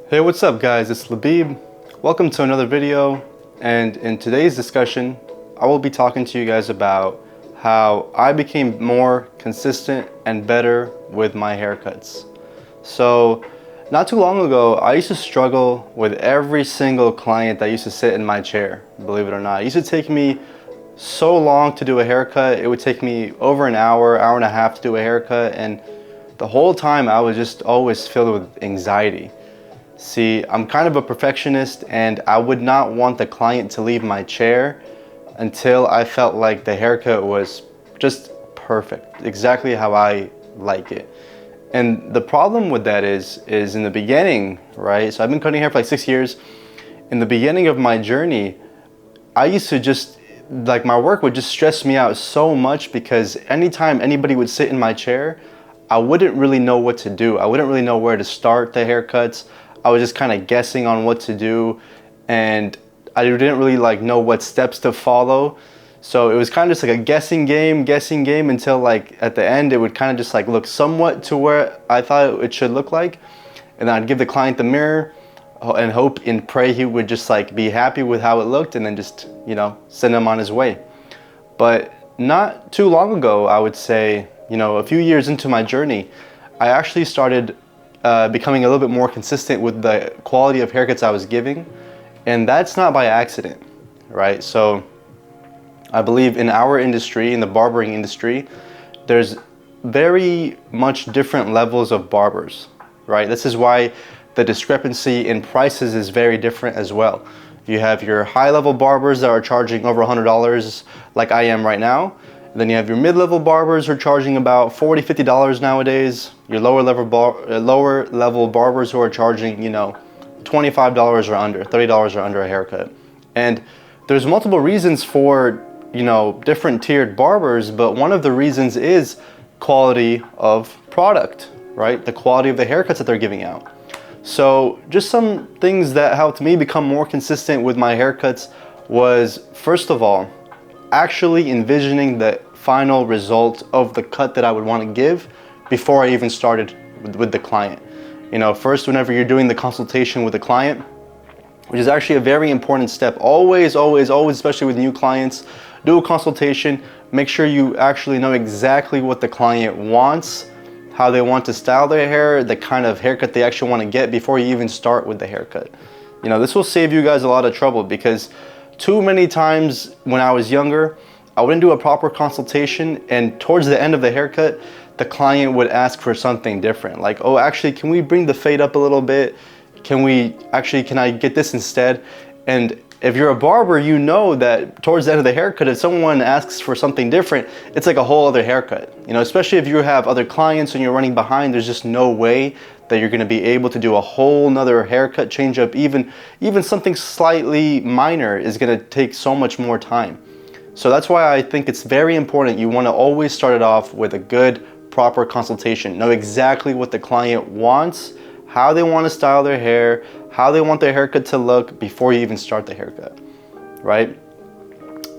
Hey, what's up guys? It's Labib. Welcome to another video, and in today's discussion I will be talking to you guys about how I became more consistent and better with my haircuts. So not too long ago I used to struggle with every single client that used to sit in my chair, believe it or not. It used to take me so long to do a haircut. It would take me over an hour and a half to do a haircut, and the whole time I was just always filled with anxiety. See, I'm kind of a perfectionist, and I would not want the client to leave my chair until I felt like the haircut was just perfect, exactly how I like it. And the problem with that is in the beginning, right? So I've been cutting hair for like 6 years. In the beginning of my journey, I used to just, like, my work would just stress me out so much because anytime anybody would sit in my chair, I wouldn't really know what to do. I wouldn't really know where to start the haircuts. I was just kind of guessing on what to do, and I didn't really know what steps to follow. So it was kind of just like a guessing game until like at the end it would kind of just like look somewhat to where I thought it should look like. And then I'd give the client the mirror and hope and pray he would just like be happy with how it looked, and then just, send him on his way. But not too long ago, I would say, a few years into my journey, I actually started becoming a little bit more consistent with the quality of haircuts I was giving. And that's not by accident, right? So I believe in our industry, in the barbering industry, there's very much different levels of barbers, right? This is why the discrepancy in prices is very different as well. You have your high-level barbers that are charging over $100 like I am right now. Then you have your mid-level barbers who are charging about $40, $50 nowadays. Your lower level barbers who are charging, $25 or under, $30 or under a haircut. And there's multiple reasons for, different tiered barbers, but one of the reasons is quality of product, right? The quality of the haircuts that they're giving out. So just some things that helped me become more consistent with my haircuts was, first of all, actually envisioning the final result of the cut that I would want to give before I even started with the client. First, whenever you're doing the consultation with the client, which is actually a very important step, always, especially with new clients, do a consultation. Make sure you actually know exactly what the client wants, how they want to style their hair, the kind of haircut they actually want to get before you even start with the haircut. This will save you guys a lot of trouble, because too many times when I was younger, I wouldn't do a proper consultation, and towards the end of the haircut, the client would ask for something different. Like, oh, actually, can we bring the fade up a little bit? Can I get this instead? And if you're a barber, you know that towards the end of the haircut, if someone asks for something different, it's like a whole other haircut. Especially if you have other clients and you're running behind, there's just no way that you're gonna be able to do a whole nother haircut change up. Even something slightly minor is gonna take so much more time. So that's why I think it's very important. You wanna always start it off with a good, proper consultation. Know exactly what the client wants, how they wanna style their hair, how they want their haircut to look before you even start the haircut, right?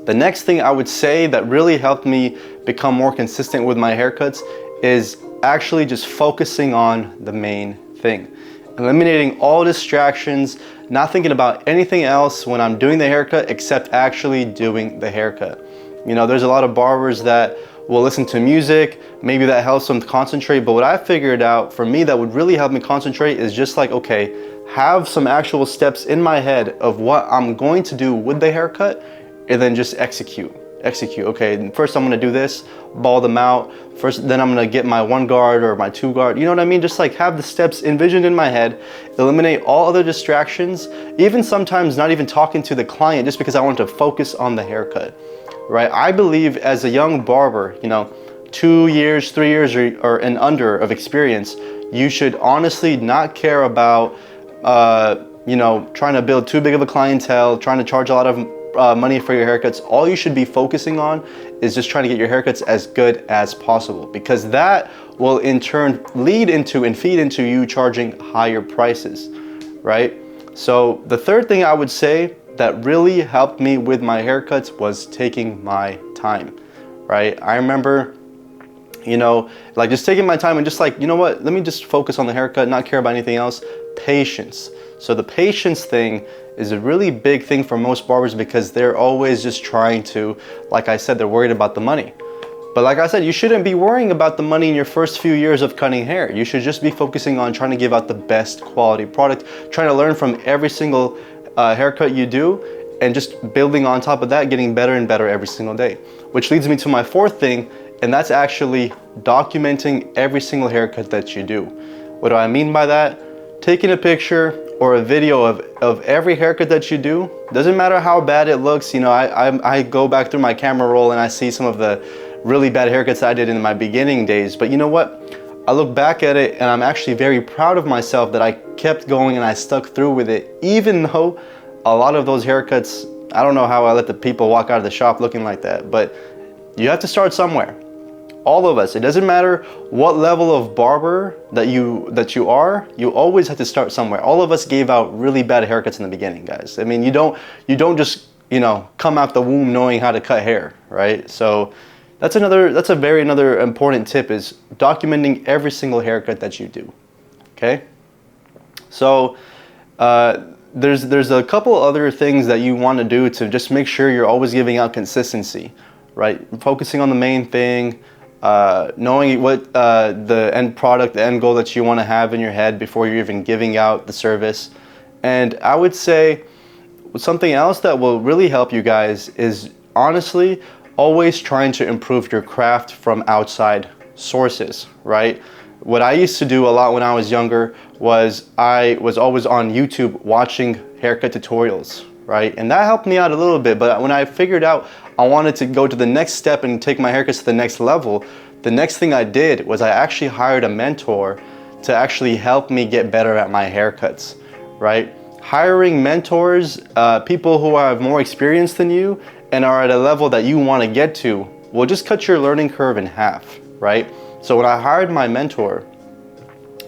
The next thing I would say that really helped me become more consistent with my haircuts is actually just focusing on the main thing. Eliminating all distractions, not thinking about anything else when I'm doing the haircut except actually doing the haircut. There's a lot of barbers that will listen to music, maybe that helps them concentrate, but what I figured out for me that would really help me concentrate is just like, okay, have some actual steps in my head of what I'm going to do with the haircut, and then just execute. Okay, first I'm gonna do this, ball them out. Then I'm gonna get my 1 guard or my 2 guard. You know what I mean? Just like have the steps envisioned in my head, eliminate all other distractions, even sometimes not even talking to the client, just because I want to focus on the haircut, right? I believe as a young barber, 2 years, 3 years or and under of experience, you should honestly not care about, trying to build too big of a clientele, trying to charge a lot of money for your haircuts. All you should be focusing on is just trying to get your haircuts as good as possible, because that will in turn lead into and feed into you charging higher prices, right? So the third thing I would say that really helped me with my haircuts was taking my time, right? I remember, You know, like just taking my time and just like, you know what, let me just focus on the haircut, not care about anything else. Patience. So the patience thing is a really big thing for most barbers because they're always just trying to, like I said, they're worried about the money. But like I said, you shouldn't be worrying about the money in your first few years of cutting hair. You should just be focusing on trying to give out the best quality product, trying to learn from every single haircut you do, and just building on top of that, getting better and better every single day. Which leads me to my fourth thing, and that's actually documenting every single haircut that you do. What do I mean by that? Taking a picture or a video of every haircut that you do. Doesn't matter how bad it looks. You know, I go back through my camera roll and I see some of the really bad haircuts I did in my beginning days. But you know what? I look back at it and I'm actually very proud of myself that I kept going and I stuck through with it, even though a lot of those haircuts, I don't know how I let the people walk out of the shop looking like that, but you have to start somewhere. All of us, it doesn't matter what level of barber that you are, you always have to start somewhere. All of us gave out really bad haircuts in the beginning, guys. I mean, you don't just, you know, come out the womb knowing how to cut hair, right? So that's a very important tip, is documenting every single haircut that you do. Okay? So there's a couple other things that you want to do to just make sure you're always giving out consistency, right? Focusing on the main thing, knowing what the end product, the end goal that you want to have in your head before you're even giving out the service. And I would say something else that will really help you guys is honestly always trying to improve your craft from outside sources, right? What I used to do a lot when I was younger was I was always on YouTube watching haircut tutorials, right? And that helped me out a little bit, but when I figured out I wanted to go to the next step and take my haircuts to the next level, the next thing I did was I actually hired a mentor to actually help me get better at my haircuts, right? Hiring mentors, people who have more experience than you and are at a level that you want to get to, will just cut your learning curve in half, right? So when I hired my mentor,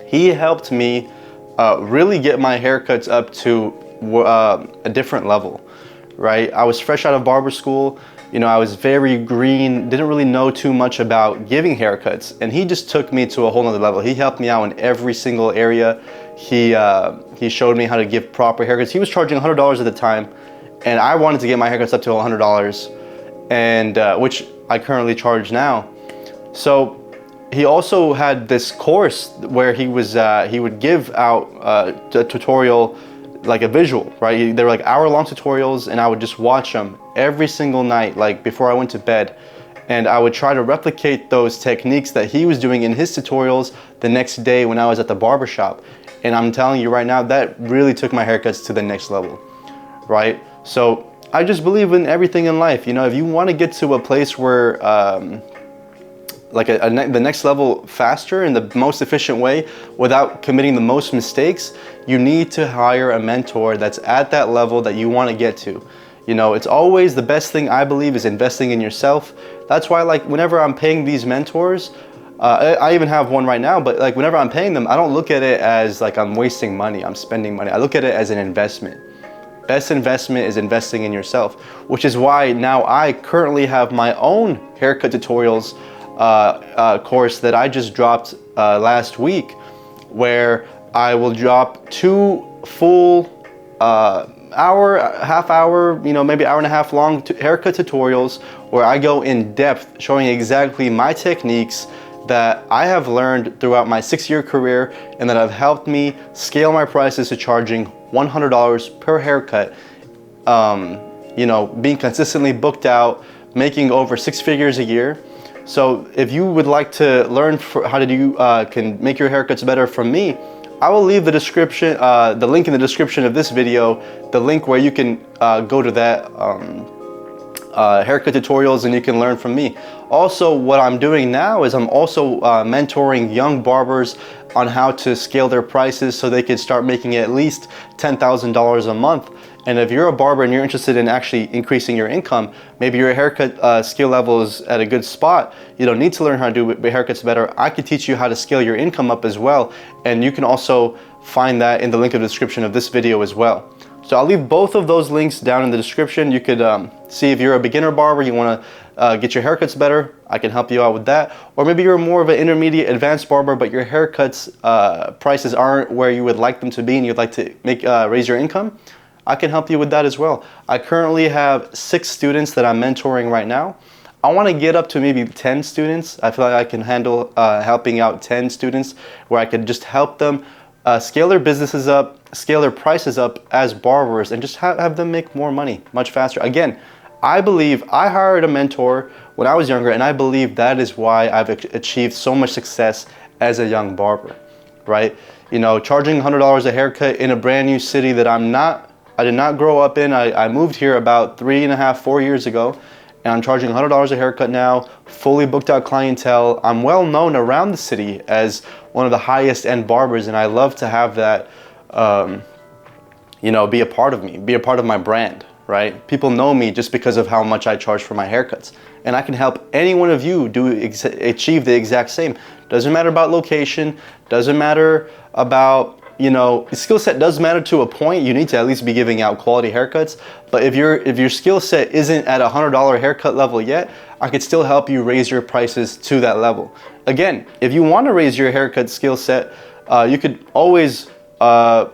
he helped me really get my haircuts up to a different level, right? I was fresh out of barber school. You know, I was very green, didn't really know too much about giving haircuts, and he just took me to a whole nother level. He helped me out in every single area. He showed me how to give proper haircuts. He was charging $100 at the time, and I wanted to get my haircuts up to $100, and which I currently charge now. So he also had this course where he would give out a tutorial, like a visual, right? They were like hour-long tutorials, and I would just watch them every single night, like before I went to bed. And I would try to replicate those techniques that he was doing in his tutorials the next day when I was at the barbershop. And I'm telling you right now, that really took my haircuts to the next level, right? So I just believe in everything in life. You know, if you want to get to a place where like the next level faster in the most efficient way without committing the most mistakes, you need to hire a mentor that's at that level that you want to get to. You know, it's always the best thing, I believe, is investing in yourself. That's why, like, whenever I'm paying these mentors, I even have one right now, but like whenever I'm paying them, I don't look at it as like I'm wasting money, I'm spending money. I look at it as an investment. Best investment is investing in yourself, which is why now I currently have my own haircut tutorials course that I just dropped last week, where I will drop 2 full hour, half hour, you know, maybe hour and a half long haircut tutorials where I go in depth showing exactly my techniques that I have learned throughout my 6-year career and that have helped me scale my prices to charging $100 per haircut. You know, being consistently booked out, making over 6 figures a year. So if you would like to learn how to do, can make your haircuts better from me, I will leave the description, the link in the description of this video, the link where you can go to that haircut tutorials and you can learn from me. Also, what I'm doing now is I'm also mentoring young barbers on how to scale their prices so they can start making at least $10,000 a month. And if you're a barber and you're interested in actually increasing your income, maybe your haircut skill level is at a good spot, you don't need to learn how to do haircuts better. I could teach you how to scale your income up as well. And you can also find that in the link in the description of this video as well. So I'll leave both of those links down in the description. You could see if you're a beginner barber, you want to get your haircuts better, I can help you out with that. Or maybe you're more of an intermediate advanced barber, but your haircuts prices aren't where you would like them to be and you'd like to raise your income. I can help you with that as well. I currently have 6 students that I'm mentoring right now. I want to get up to maybe 10 students. I feel like I can handle helping out 10 students where I could just help them scale their businesses up, scale their prices up as barbers, and just have them make more money much faster. Again, I believe I hired a mentor when I was younger, and I believe that is why I've achieved so much success as a young barber, right? You know, charging $100 a haircut in a brand new city that I did not grow up in. I moved here about 3.5, 4 years ago, and I'm charging $100 a haircut now, fully booked out clientele. I'm well known around the city as one of the highest end barbers, and I love to have that, you know, be a part of me, be a part of my brand, right? People know me just because of how much I charge for my haircuts, and I can help any one of you achieve the exact same. Doesn't matter about location, doesn't matter about, you know, skill set does matter to a point. You need to at least be giving out quality haircuts. But if your skill set isn't at a $100 haircut level yet, I could still help you raise your prices to that level. Again, if you want to raise your haircut skill set, you could always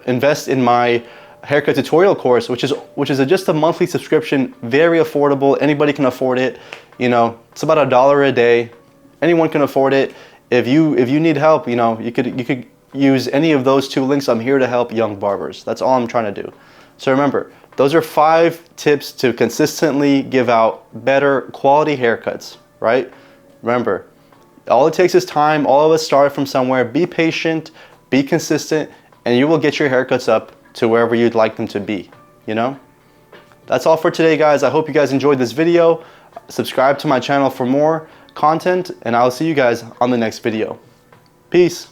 invest in my haircut tutorial course, which is just a monthly subscription, very affordable. Anybody can afford it. You know, it's about $1 a day. Anyone can afford it. If you need help, you know, you could use any of those 2 links. I'm here to help young barbers. That's all I'm trying to do. So remember, those are 5 tips to consistently give out better quality haircuts, right? Remember, all it takes is time. All of us start from somewhere. Be patient, be consistent, and you will get your haircuts up to wherever you'd like them to be, you know? That's all for today, guys. I hope you guys enjoyed this video. Subscribe to my channel for more content, and I'll see you guys on the next video. Peace.